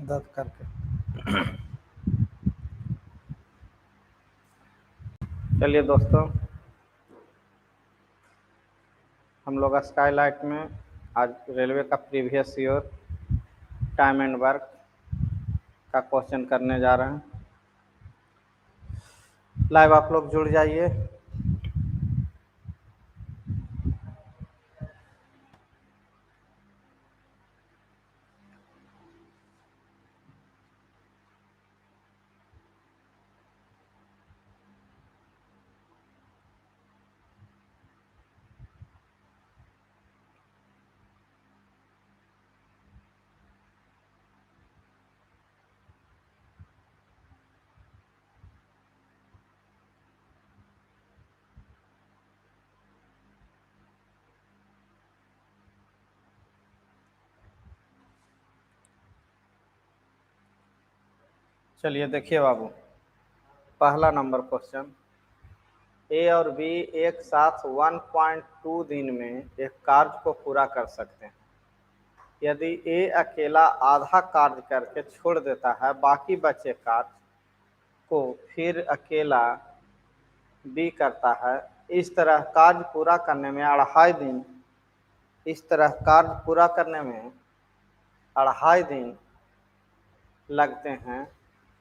दर्द करके। चलिए दोस्तों, हम लोग स्काईलाइट में आज रेलवे का previous year time and work का क्वेश्चन करने जा रहे हैं। लाइव आप लोग जुड़ जाइए। चलिए देखिए बाबू, पहला नंबर क्वेश्चन, ए और बी एक साथ 1.2 दिन में एक कार्य को पूरा कर सकते हैं। यदि ए अकेला आधा कार्य करके छोड़ देता है, बाकी बचे कार्य को फिर अकेला बी करता है, इस तरह कार्य पूरा करने में 2.5 दिन लगते हैं।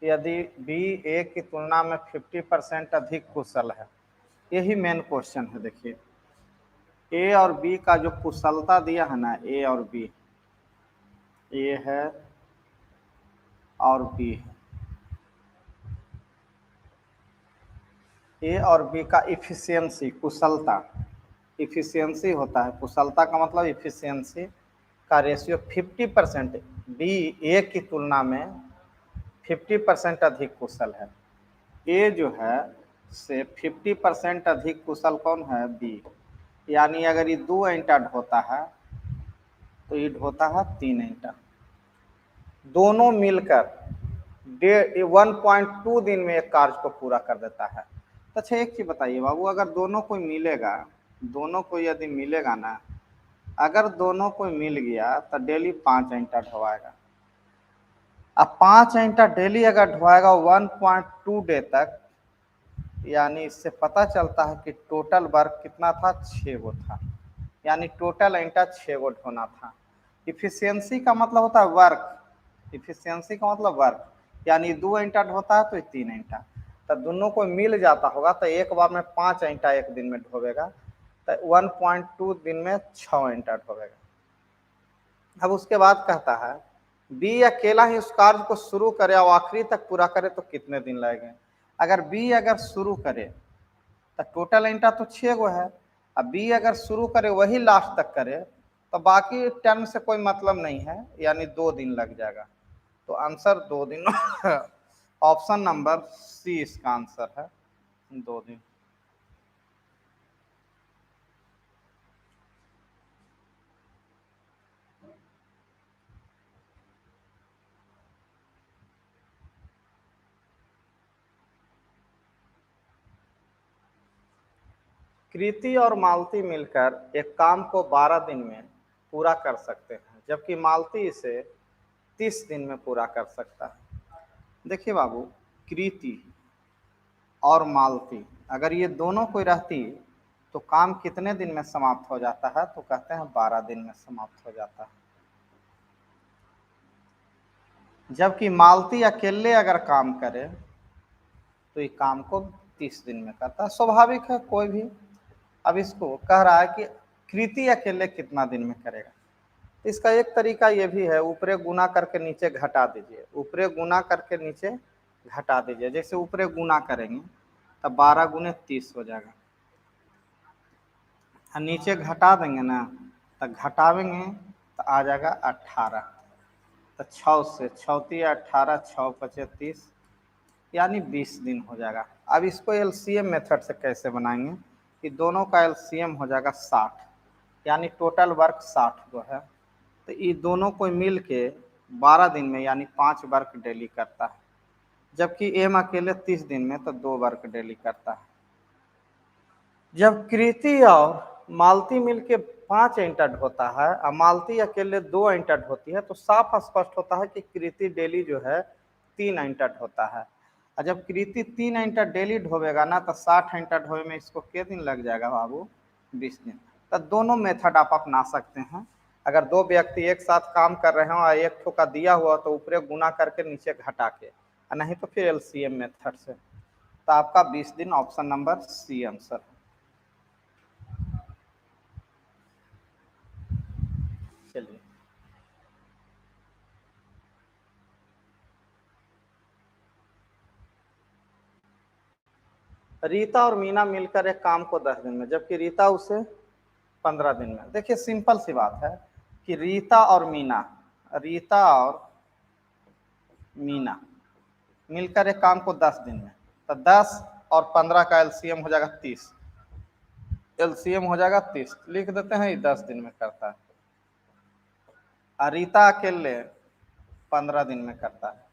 यदि बी ए की तुलना में 50% अधिक कुशल है। यही मेन क्वेश्चन है। देखिए, ए और बी का जो कुशलता दिया है ना, ए और बी, ए है और बी है। ए और बी का इफिशियंसी, कुशलता, इफिशियंसी होता है, कुशलता का मतलब इफिशियंसी का रेशियो 50%, बी ए की तुलना में 50% अधिक कुशल है। ए जो है से 50% अधिक कुशल कौन है? बी। यानी अगर ये 2 ईंटा ढोता है तो ये ढोता है 3 ईंटा। दोनों मिलकर 1.2 दिन में एक कार्य को पूरा कर देता है। तो अच्छा एक चीज बताइए बाबू, अगर दोनों को यदि मिलेगा ना, अगर दोनों को मिल गया तो डेली 5 ईंटा ढोवाएगा। अब 5 ईंटा डेली अगर ढोवाएगा 1.2 डे तक, यानी इससे पता चलता है कि टोटल वर्क कितना था? 6 गो था। यानी टोटल ईंटा 6 गो ढोना था। इफिशियंसी का मतलब होता है वर्क, इफिशियंसी का मतलब वर्क, यानी 2 ईंटा ढोता है तो 3 ईंटा, तो दोनों को मिल जाता होगा तो एक बार में 5 ईंटा एक दिन में ढोवेगा, तो 1.2 दिन में 6 ईंटा ढोवेगा। अब उसके बाद कहता है बी अकेला ही उस कार्य को शुरू करे और आखिरी तक पूरा करे तो कितने दिन लगेंगे? अगर बी अगर शुरू करे तो टोटल ईंटा तो 6 गो है। अब बी अगर शुरू करे वही लास्ट तक करे तो बाकी टर्म से कोई मतलब नहीं है, यानी 2 दिन लग जाएगा। तो आंसर 2 दिन ऑप्शन नंबर सी इसका आंसर है, 2 दिन। कृति और मालती मिलकर एक काम को 12 दिन में पूरा कर सकते हैं, जबकि मालती इसे 30 दिन में पूरा कर सकता है। देखिए बाबू, कृति और मालती अगर ये दोनों कोई रहती तो काम कितने दिन में समाप्त हो जाता है? तो कहते हैं 12 दिन में समाप्त हो जाता है। जबकि मालती अकेले अगर काम करे तो ये काम को 30 दिन में करता है। स्वाभाविक है, कोई भी। अब इसको कह रहा है कि कृति अकेले कितना दिन में करेगा। इसका एक तरीका ये भी है, ऊपरे गुना करके नीचे घटा दीजिए, ऊपरे गुना करके नीचे घटा दीजिए। जैसे ऊपरे गुना करेंगे तब 12 गुने 30 हो जाएगा, और नीचे घटा देंगे ना तो घटावेंगे तो आ जाएगा 18। तो 6 से 6 18, 6 पचे 30, यानी 20 दिन हो जाएगा। अब इसको एलसीएम मेथड से कैसे बनाएंगे कि दोनों का एलसीएम हो जाएगा 60, यानी टोटल वर्क 60 को है। तो ये दोनों को मिल के 12 दिन में यानी 5 वर्क डेली करता है, जबकि एम अकेले 30 दिन में तो 2 वर्क डेली करता है। जब कृति और मालती मिलके 5 एंटर्ड होता है और मालती अकेले 2 एंटर्ड होती है, तो साफ स्पष्ट होता है कि कृति डेली जो है 3 एंटर्ड होता है। और जब कृति 3 एंटर डेली ढोवेगा ना, तो 60 एंटर ढोवे में इसको कितने दिन लग जाएगा बाबू? 20 दिन। तो दोनों मेथड आप अपना सकते हैं। अगर दो व्यक्ति एक साथ काम कर रहे हो और एक ठोका दिया हुआ तो ऊपरे गुना करके नीचे घटा के, नहीं तो फिर एलसीएम मेथड से। तो आपका 20 दिन ऑप्शन नंबर सी आंसर। चलिए, रीता और मीना मिलकर एक काम को 10 दिन में, जबकि रीता उसे 15 दिन में। देखिए सिंपल सी बात है कि रीता और मीना मिलकर एक काम को 10 दिन में, तो 10 और 15 का एलसीएम हो जाएगा 30। एलसीएम हो जाएगा 30, लिख देते हैं ये 10 दिन में करता है। रीता अकेले 15 दिन में करता है।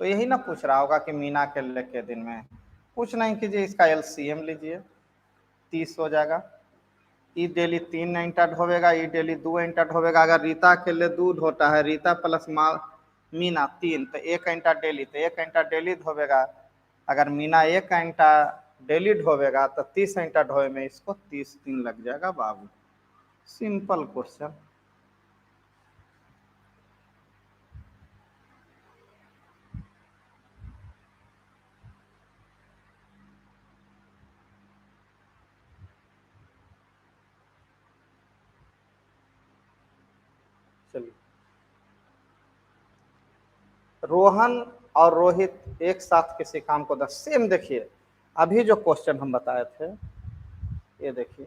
तो यही ना पूछ रहा होगा कि मीना अकेले के दिन में। कुछ नहीं कीजिए, इसका एलसीएम लीजिए, 30 हो जाएगा। ई डेली 3 एंटर्ड होगा, ई डेली 2 एंटर्ड होगा। अगर रीता के लिए 2 होता है, रीता प्लस मीना 3, तो 1 एंटर डेली, तो 1 एंटर डेली होगा। अगर मीना 1 घंटा डेली ढोवेगा तो 30 घंटा ढोए में इसको 30 दिन लग जाएगा बाबू। Simple question. चलिए, रोहन और रोहित एक साथ किसी काम को 10, सेम देखिए अभी जो क्वेश्चन हम बताए थे, ये देखिए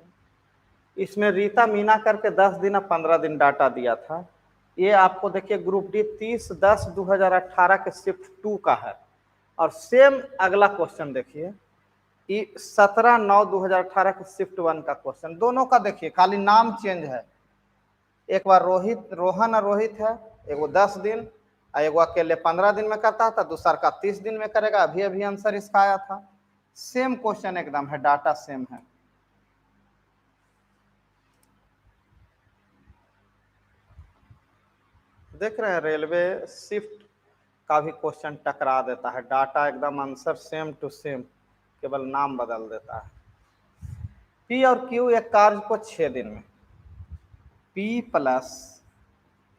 इसमें रीता मीना करके 10 दिन और 15 दिन डाटा दिया था। ये आपको देखिए ग्रुप डी 30/10/2018 के शिफ्ट 2 का है। और सेम अगला क्वेश्चन देखिए 17/9/2018 के शिफ्ट 1 का क्वेश्चन। दोनों का देखिए खाली नाम चेंज है। एक बार रोहन और रोहित है, एगो 10 दिन और एगो अकेले 15 दिन में करता था, दूसरा का 30 दिन में करेगा। अभी अभी आंसर इसका आया था। सेम क्वेश्चन एकदम है, डाटा सेम है। देख रहे हैं रेलवे शिफ्ट का भी क्वेश्चन टकरा देता है, डाटा एकदम आंसर सेम टू सेम, केवल नाम बदल देता है। पी और क्यू एक कार्य को 6 दिन में, पी प्लस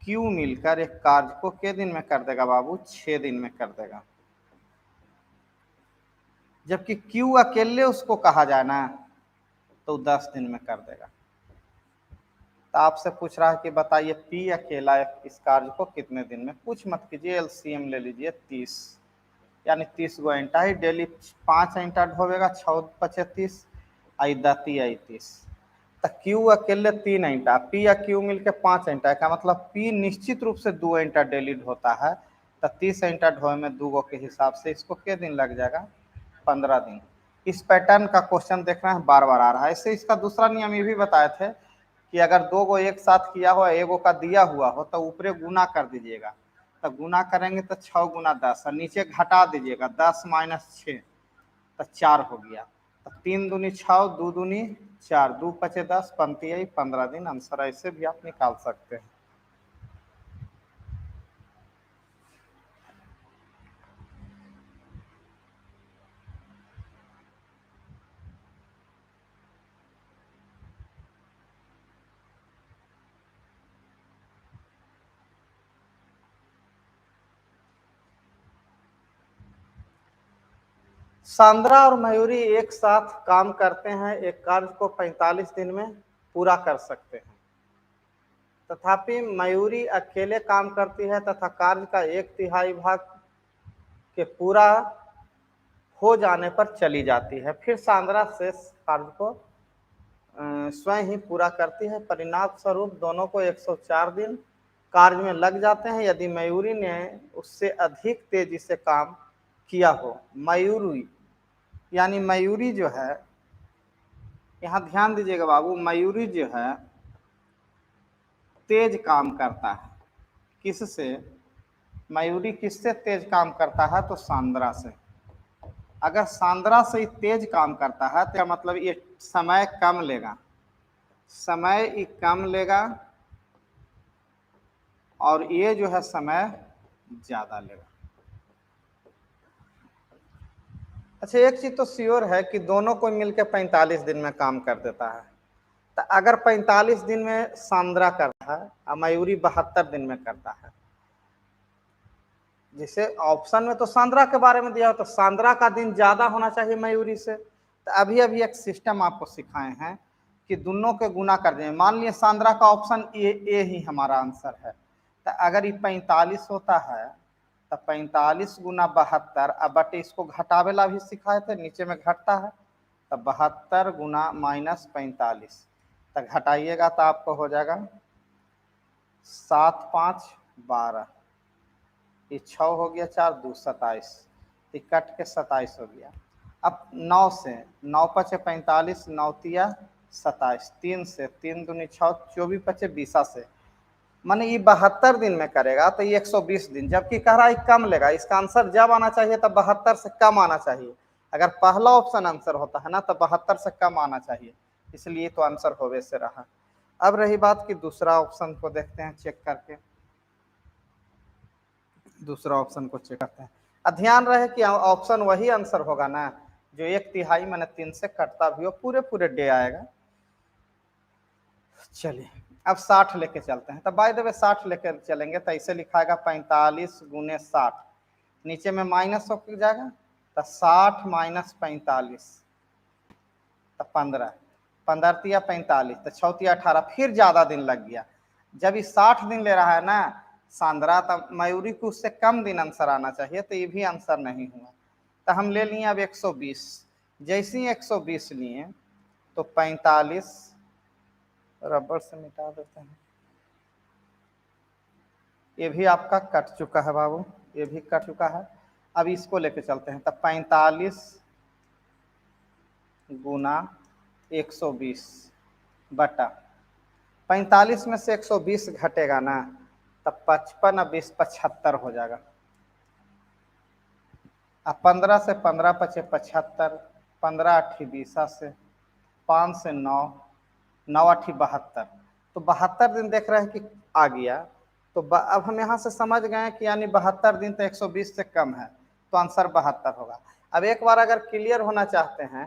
क्यू मिलकर एक कार्य को कितने दिन में कर देगा बाबू? 6 दिन में कर देगा। जबकि क्यू अकेले उसको कहा जाए ना तो 10 दिन में कर देगा। तो आपसे पूछ रहा है कि बताइए पी अकेला इस कार्य को कितने दिन में। कुछ मत कीजिए, एलसीएम ले लीजिए 30, यानी 30 गो एंटा ही डेली 5 एंटा ढोवेगा, 6×5 = 30, आई दती आई 30। तो क्यू अकेले 3 एंटा, पी या क्यू मिलके 5 एंटा का मतलब पी निश्चित रूप से 2 एंटा डेली ढोता है। तो 30 एंटा ढोए में 2 गो के हिसाब से इसको कितने दिन लग जाएगा? 15 दिन। इस पैटर्न का क्वेश्चन देख रहे हैं बार बार आ रहा है। इससे इसका दूसरा नियम ये भी बताए थे कि अगर 2 गो एक साथ किया हो, एगो का दिया हुआ हो, तो ऊपरे गुना कर दीजिएगा। तो गुना करेंगे तो 6×10 और नीचे घटा दीजिएगा, 10 - 6 तो 4 हो गया। तो 3 दूनी 6, 2 दूनी 4, 2 × 5 = 10, पंती आई 15 दिन। आंसर ऐसे भी आप निकाल सकते हैं। सांद्रा और मयूरी एक साथ काम करते हैं, एक कार्य को 45 दिन में पूरा कर सकते हैं। तथापि मयूरी अकेले काम करती है तथा कार्य का 1/3 भाग के पूरा हो जाने पर चली जाती है। फिर सांद्रा शेष कार्य को स्वयं ही पूरा करती है। परिणाम स्वरूप दोनों को 104 दिन कार्य में लग जाते हैं। यदि मयूरी ने उससे अधिक तेजी से काम किया हो, मयूरी यानी मयूरी जो है, यहाँ ध्यान दीजिएगा बाबू, मयूरी जो है तेज काम करता है। किससे? मयूरी किससे तेज काम करता है? तो सांद्रा से। अगर सांद्रा से तेज काम करता है तो मतलब ये समय कम लेगा। समय ई कम लेगा और ये जो है समय ज़्यादा लेगा। अच्छा, एक चीज़ तो श्योर है कि दोनों को मिलकर 45 दिन में काम कर देता है। तो अगर 45 दिन में सांद्रा करता है और मयूरी 72 दिन में करता है, जैसे ऑप्शन में तो सांद्रा के बारे में दिया हो तो सांद्रा का दिन ज़्यादा होना चाहिए मयूरी से। तो अभी अभी एक सिस्टम आपको सिखाए हैं कि दोनों के गुना कर दें। मान लिया सांद्रा का ऑप्शन ए ही हमारा आंसर है। तो अगर ये 45 होता है तो 45 गुना 72, अब बटे इसको घटावेला भी सिखाए थे, नीचे में घटता है, तो 72 गुना -45, तो घटाइएगा तो आपको हो जाएगा 7 5 12, ये 6 हो गया, 4 2 27, तो कट के 27 हो गया। अब 9 से 9 पचे 45, 9 तिया 27, 3 से 3 दूनी 6, 24 पचे 20 से, माने ये 72 दिन में करेगा तो ये 120 दिन, जबकि कह रहा है कम लेगा। इसका आंसर जब आना चाहिए तब 72 से कम आना चाहिए। अगर पहला ऑप्शन आंसर होता है ना तो 72 से कम आना चाहिए, इसलिए तो आंसर होवे से रहा। अब रही बात कि दूसरा ऑप्शन को देखते हैं चेक करके, दूसरा ऑप्शन को चेक करते हैं। अब ध्यान रहे कि ऑप्शन वही आंसर होगा ना जो 1/3 माने 3 से कटता भी हो, पूरे पूरे डे आएगा। चलिए अब 60 लेके चलते हैं। तो बाय द वे 60 लेकर चलेंगे तो ऐसे लिखाएगा 45 गुने 60, नीचे में माइनस हो जाएगा तो 60 माइनस 45, तो 15, 15 तिया 45, तो 6 तिया 18, फिर ज़्यादा दिन लग गया। जब ये 60 दिन ले रहा है ना सांद्रा, तब मयूरी को उससे कम दिन आंसर आना चाहिए, तो ये भी आंसर नहीं हुआ। तो हम ले लिए अब 120। जैसे ही 120 लिए तो 45 रबड़ से मिटा देते हैं, ये भी आपका कट चुका है बाबू, ये भी कट चुका है। अब इसको लेके चलते हैं, तब 45 गुना 120 बटा 45 में से 120 घटेगा ना तब 55 और 20 75 हो जाएगा। अब 15 से 15 पचे 75, 15 8 20 से 5 से 9, 9 8 72, तो 72 दिन देख रहे हैं कि आ गया। तो अब हम यहाँ से समझ गए कि यानी 72 दिन तो 120 से कम है, तो आंसर 72 होगा। अब एक बार अगर क्लियर होना चाहते हैं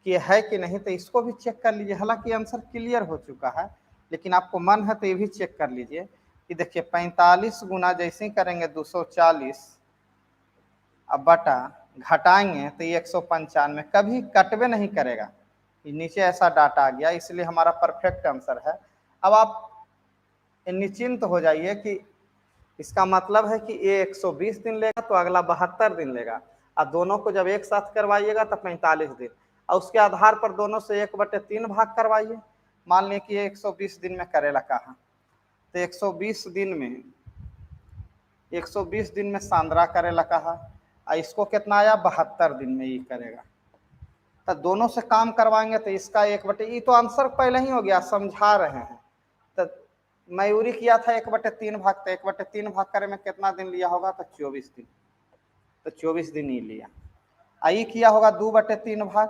कि है कि नहीं तो इसको भी चेक कर लीजिए। हालांकि आंसर क्लियर हो चुका है, लेकिन आपको मन है तो ये भी चेक कर लीजिए कि देखिए 45 गुना जैसे ही करेंगे 240, अब बटा घटाएंगे तो ये 195, कभी कटवे नहीं करेगा। नीचे ऐसा डाटा आ गया, इसलिए हमारा परफेक्ट आंसर है। अब आप निश्चिंत हो जाइए कि इसका मतलब है कि ये 120 दिन लेगा तो अगला 72 दिन लेगा, और दोनों को जब एक साथ करवाइएगा तो 45 दिन, और उसके आधार पर दोनों से 1/3 भाग करवाइए। मान लें कि ये 120 दिन में करेला कहा, तो 120 दिन में सांद्रा करेला कहा, और इसको कितना आया 72 दिन में ये करेगा। तो दोनों से काम करवाएंगे तो इसका 1/, ये तो आंसर पहले ही हो गया, समझा रहे हैं। तो मयूरी किया था 1/3 भाग, तो 1/3 भाग करे में कितना दिन लिया होगा तो 24 दिन, तो 24 दिन ही लिया। आई किया होगा 2/3 भाग,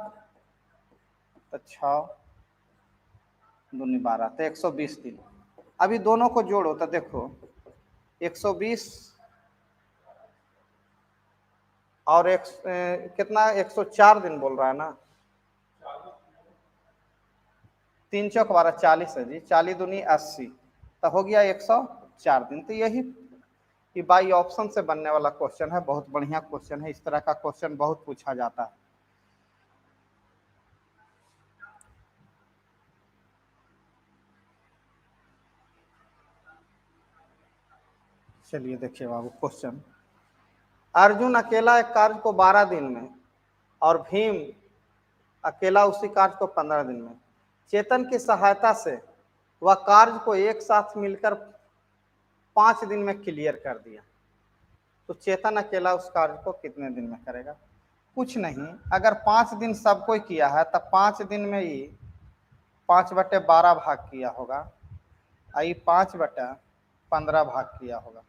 तो 6 दूनी 12, तो 120 दिन। अभी दोनों को जोड़ो तो देखो 120 और कितना 104 दिन बोल रहा है ना, 3 चौक 12 40 है जी, 40 दूनी 80, तो हो गया 104 दिन। तो यही कि बाई ऑप्शन से बनने वाला क्वेश्चन है, बहुत बढ़िया क्वेश्चन है। इस तरह का क्वेश्चन बहुत पूछा जाता है। चलिए देखिए बाबू क्वेश्चन, अर्जुन अकेला एक कार्य को 12 दिन में और भीम अकेला उसी कार्य को 15 दिन में, चेतन की सहायता से वह कार्य को एक साथ मिलकर 5 दिन में क्लियर कर दिया, तो चेतन अकेला उस कार्य को कितने दिन में करेगा? कुछ नहीं, अगर 5 दिन सब कोई किया है तब 5 दिन में ही 5/12 भाग किया होगा, आई 5/15 भाग किया होगा।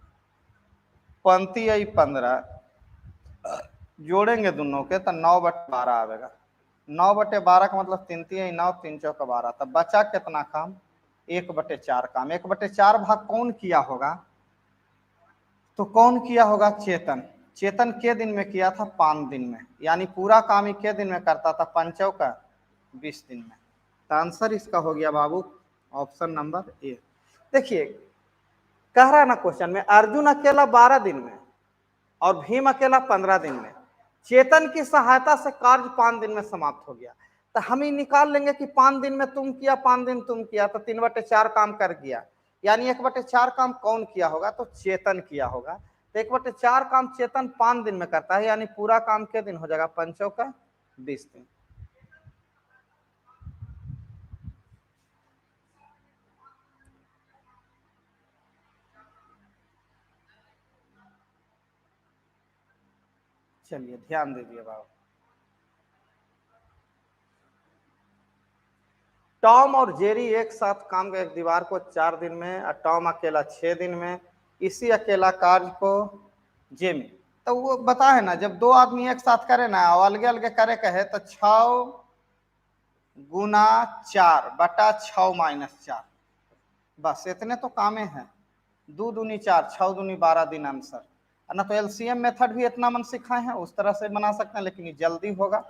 पंक्ति आई 15 जोड़ेंगे दोनों के तो 9/12 आएगा, 9/12 का मतलब 3 3 9 3 चौका 12, तब बचा कितना काम? 1/4 काम। 1/4 भाग कौन किया होगा? तो कौन किया होगा? चेतन। चेतन के दिन में किया था? 5 दिन में, यानी पूरा काम ही के दिन में करता था? 5 चौका 20 दिन में। तो आंसर इसका हो गया बाबू ऑप्शन नंबर ए। देखिए कह रहा है ना क्वेश्चन में, अर्जुन अकेला 12 दिन में और भीम अकेला 15 दिन में, चेतन की सहायता से कार्य 5 दिन में समाप्त हो गया। तो हम ही निकाल लेंगे कि 5 दिन में तुम किया, 5 दिन तुम किया, तो 3/4 काम कर गया, यानी 1/4 काम कौन किया होगा? तो चेतन किया होगा। तो 1/4 काम चेतन 5 दिन में करता है, यानी पूरा काम के दिन हो जाएगा? 5 चौका 20 दिन। चलिए ध्यान दीजिए बाबू, टॉम और जेरी एक साथ काम कर एक दीवार को 4 दिन में, और टॉम अकेला 6 दिन में, इसी अकेला कार्य को जेमी। तो वो बता है ना, जब दो आदमी एक साथ करे ना और अलगे अलगे करे कहे, तो 6x4/6 बस इतने तो कामे हैं। 2 दूनी 4, 6 दूनी 12 दिन आंसर है ना। तो एलसीएम मेथड भी इतना मन सिखाए हैं, उस तरह से बना सकते हैं, लेकिन ये जल्दी होगा।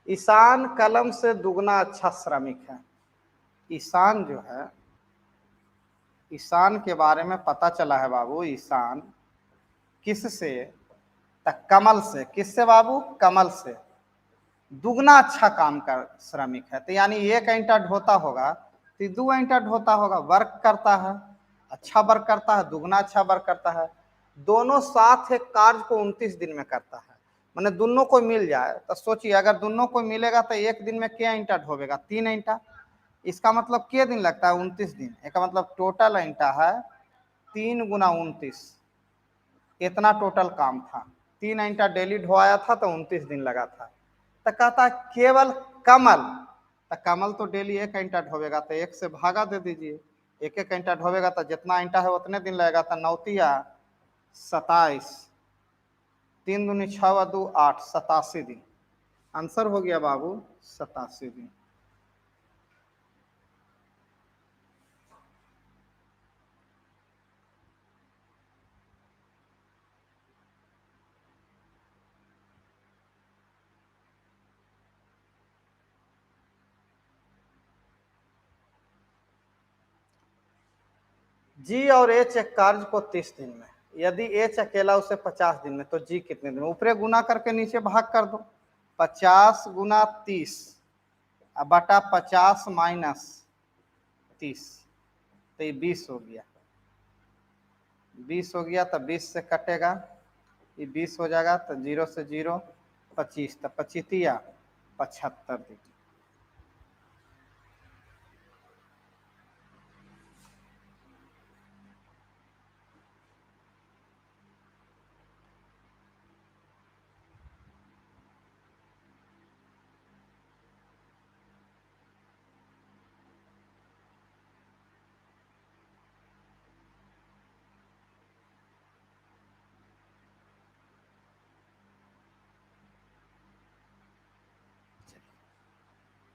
ईशान कलम से दुगना अच्छा श्रमिक है। ईशान जो है, ईशान के बारे में पता चला है बाबू, ईशान किससे? कमल से। किससे बाबू? कमल से दुगना अच्छा काम कर श्रमिक है। तो यानी 1 घंटा ढोता होगा तो 2 घंटा ढोता होगा, वर्क करता है, अच्छा वर्क करता है, दुगना अच्छा वर्क करता है। दोनों साथ एक कार्य को 29 दिन में करता है। मैंने दोनों को मिल जाए तो सोचिए, अगर दोनों को मिलेगा तो एक दिन में क्या ईंटा ढोवेगा? 3 ईंटा। इसका मतलब क्या दिन लगता है? 29 दिन। इसका मतलब टोटल ईंटा है 3 गुना 29, इतना टोटल काम था। 3 ईंटा डेली ढोआया था तो 29 दिन लगा था। तो कहता है केवल कमल, तो कमल तो डेली 1 घंटा ढोवेगा, तो 1 से भागा दे दीजिए। 1 घंटा ढोवेगा तो जितना ईंटा है उतने दिन लगेगा। तो 9 27, 3 दूनी 6 2 8, 87 दिन। आंसर हो गया बाबू 87 दिन। जी और एच एक कार्य को 30 दिन में, यदि एच अकेला उसे 50 दिन में, तो जी कितने दिन में? ऊपरे गुना करके नीचे भाग कर दो। 50 गुना 30 बटा 50 माइनस 30, तो ये 20 हो गया। 20 हो गया तो 20 से कटेगा, ये 20 हो जाएगा, तो 0 से 0 25, तो 25 75 दिन।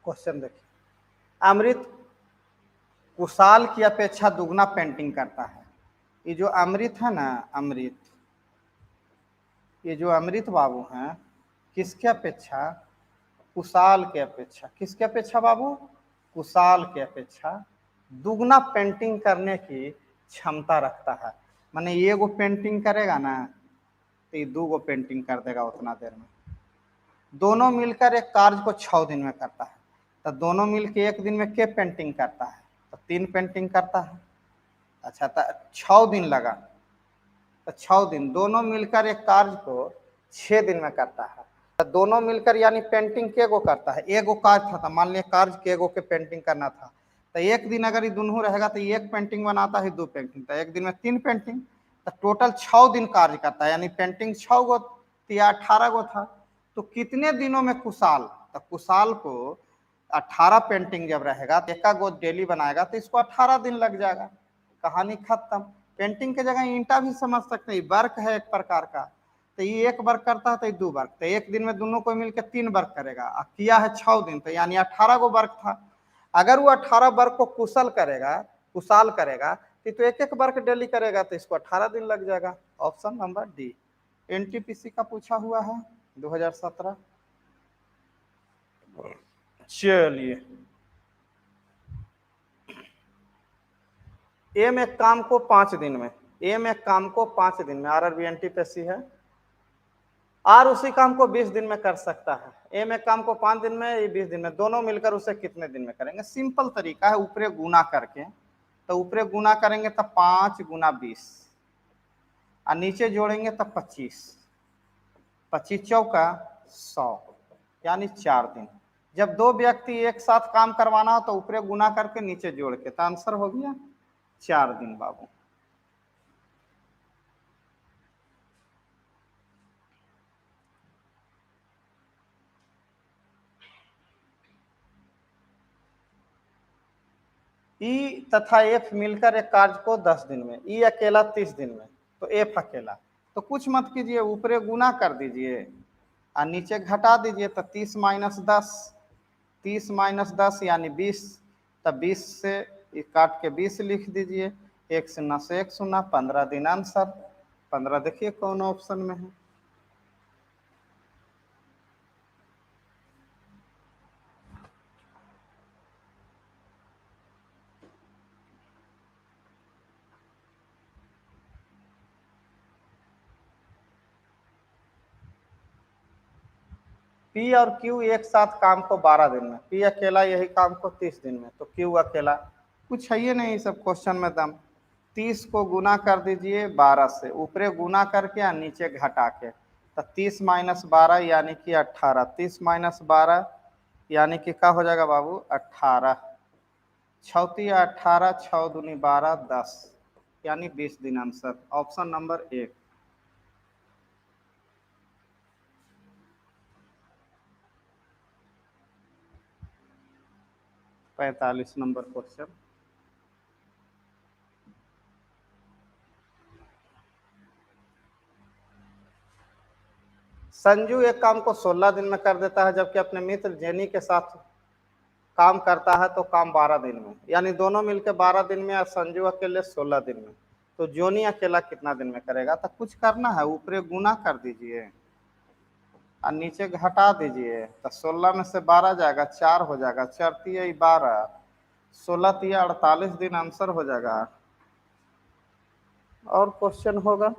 क्वेश्चन देखिए, अमृत कुशाल की अपेक्षा दुगना पेंटिंग करता है। ये जो अमृत है ना, अमृत, ये जो अमृत बाबू हैं, किसके अपेक्षा? कुशाल के अपेक्षा। किसके अपेक्षा बाबू? कुशाल के अपेक्षा दुगना पेंटिंग करने की क्षमता रखता है। माने ये गो पेंटिंग करेगा ना, तो ये 2 गो पेंटिंग कर देगा उतना देर में। दोनों मिलकर एक कार्य को 6 दिन में करता है। तो दोनों मिलकर एक दिन में क्या पेंटिंग करता है? तो 3 पेंटिंग करता है। अच्छा, तो 6 दिन लगा, तो 6 दिन दोनों मिलकर एक कार्य को 6 दिन में करता है। तो दोनों मिलकर यानी पेंटिंग के गो करता है? एक गो कार्य था, मान लिया कार्य के गो के पेंटिंग करना था, तो एक दिन अगर ये दोनों रहेगा तो एक पेंटिंग बनाता है, 2 पेंटिंग, तो एक दिन में 3 पेंटिंग। तो टोटल 6 दिन कार्य करता है, यानी पेंटिंग 6 गो तो 18 गो था। तो कितने दिनों में कुशाल, तो कुशाल को 18 पेंटिंग जब रहेगा तो एक गो डेली बनाएगा तो इसको 18 दिन लग जाएगा, कहानी खत्म। पेंटिंग के जगह ईंटा भी समझ सकते हैं, वर्क है एक प्रकार का, तो ये एक वर्क करता है तो ये 2 वर्क, तो एक दिन में दोनों को मिलकर 3 वर्क करेगा, किया है 6 दिन, तो यानी 18 गो वर्क था। अगर वो 18 वर्क को कुशल करेगा, कुशाल करेगा तो एक एक वर्क डेली करेगा तो इसको 18 दिन लग जाएगा। Option number D. एनटीपीसी का पूछा हुआ है 2017। चलिए, एम एक काम को 5 दिन में, एम एक काम को 5 दिन में, आरआरबी एनटीपीसी है, आर उसी काम को 20 दिन में कर सकता है। एम एक काम को 5 दिन में, ये 20 दिन में, दोनों मिलकर उसे कितने दिन में करेंगे? सिंपल तरीका है, ऊपरे गुना करके, तो ऊपरे गुना करेंगे तब 5 गुना 20 और नीचे जोड़ेंगे तब 25, 25 चौका 100, यानी 4 दिन। जब 2 व्यक्ति एक साथ काम करवाना हो तो ऊपरे गुना करके नीचे जोड़ के, तो आंसर हो गया 4 दिन बाबू। ई तथा एफ मिलकर एक कार्य को 10 दिन में, ई अकेला 30 दिन में, तो एफ अकेला, तो कुछ मत कीजिए, ऊपरे गुना कर दीजिए और नीचे घटा दीजिए, तो 30 माइनस 10, 30 माइनस 10 यानी 20, तब 20 से काट के 20 लिख दीजिए, एक शून्य से एक शून्य, 15 दिन आंसर। 15 देखिए कौन ऑप्शन में है। पी और क्यू एक साथ काम को 12 दिन में, पी अकेला यही काम को 30 दिन में, तो क्यू अकेला, कुछ है ये नहीं सब क्वेश्चन में दम। 30 को गुना कर दीजिए 12 से, ऊपरे गुना करके और नीचे घटा के, तो 30 माइनस 12 यानी कि 18, 30 माइनस 12 यानी कि क्या हो जाएगा बाबू? 18, 6 18, 6 दूनी 12, 10, यानी 20 दिन answer. Option number 1। 45 number question. Sanju एक काम को 16 दिन में कर देता है, जबकि अपने मित्र जेनी के साथ काम करता है तो काम 12 दिन में, यानी दोनों मिलकर 12 दिन में और संजू अकेले 16 दिन में, तो जोनी अकेला कितना दिन में करेगा? तो कुछ करना है, ऊपरे गुना कर दीजिए और नीचे घटा दीजिए, तो 16 में से 12 जाएगा, 4 हो जाएगा, 4 तिया 12, 16 तिया 48 दिन आंसर हो जाएगा। और क्वेश्चन होगा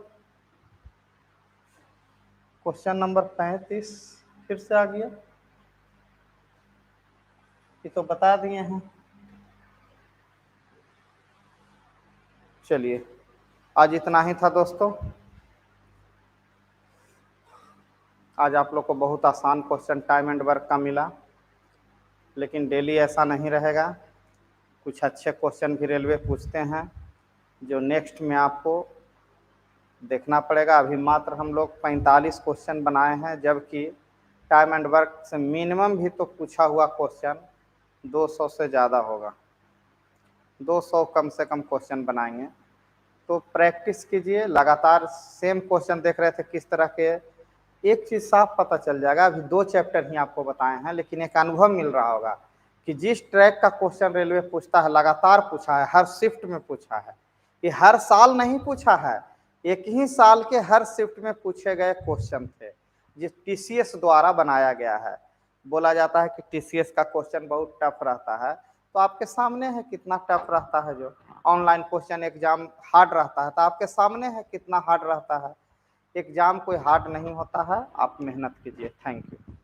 क्वेश्चन नंबर 35, फिर से आ गया, ये तो बता दिए हैं। चलिए, आज इतना ही था दोस्तों। आज आप लोग को बहुत आसान क्वेश्चन टाइम एंड वर्क का मिला, लेकिन डेली ऐसा नहीं रहेगा, कुछ अच्छे क्वेश्चन भी रेलवे पूछते हैं जो नेक्स्ट में आपको देखना पड़ेगा। अभी मात्र हम लोग 45 क्वेश्चन बनाए हैं, जबकि टाइम एंड वर्क से मिनिमम भी तो पूछा हुआ क्वेश्चन 200 से ज़्यादा होगा, 200 कम से कम क्वेश्चन बनाएंगे। तो प्रैक्टिस कीजिए, लगातार सेम क्वेश्चन देख रहे थे किस तरह के, एक चीज़ साफ पता चल जाएगा। अभी 2 चैप्टर ही आपको बताए हैं, लेकिन एक अनुभव मिल रहा होगा कि जिस ट्रैक का क्वेश्चन रेलवे पूछता है, लगातार पूछा है, हर शिफ्ट में पूछा है, ये हर साल नहीं पूछा है, एक ही साल के हर शिफ्ट में पूछे गए क्वेश्चन थे, जिस टीसीएस द्वारा बनाया गया है। बोला जाता है कि टीसीएस का क्वेश्चन बहुत टफ रहता है, तो आपके सामने है कितना टफ रहता है। जो ऑनलाइन क्वेश्चन एग्जाम हार्ड रहता है, तो आपके सामने है कितना हार्ड रहता है। एग्जाम कोई हार्ड नहीं होता है, आप मेहनत कीजिए। Thank you.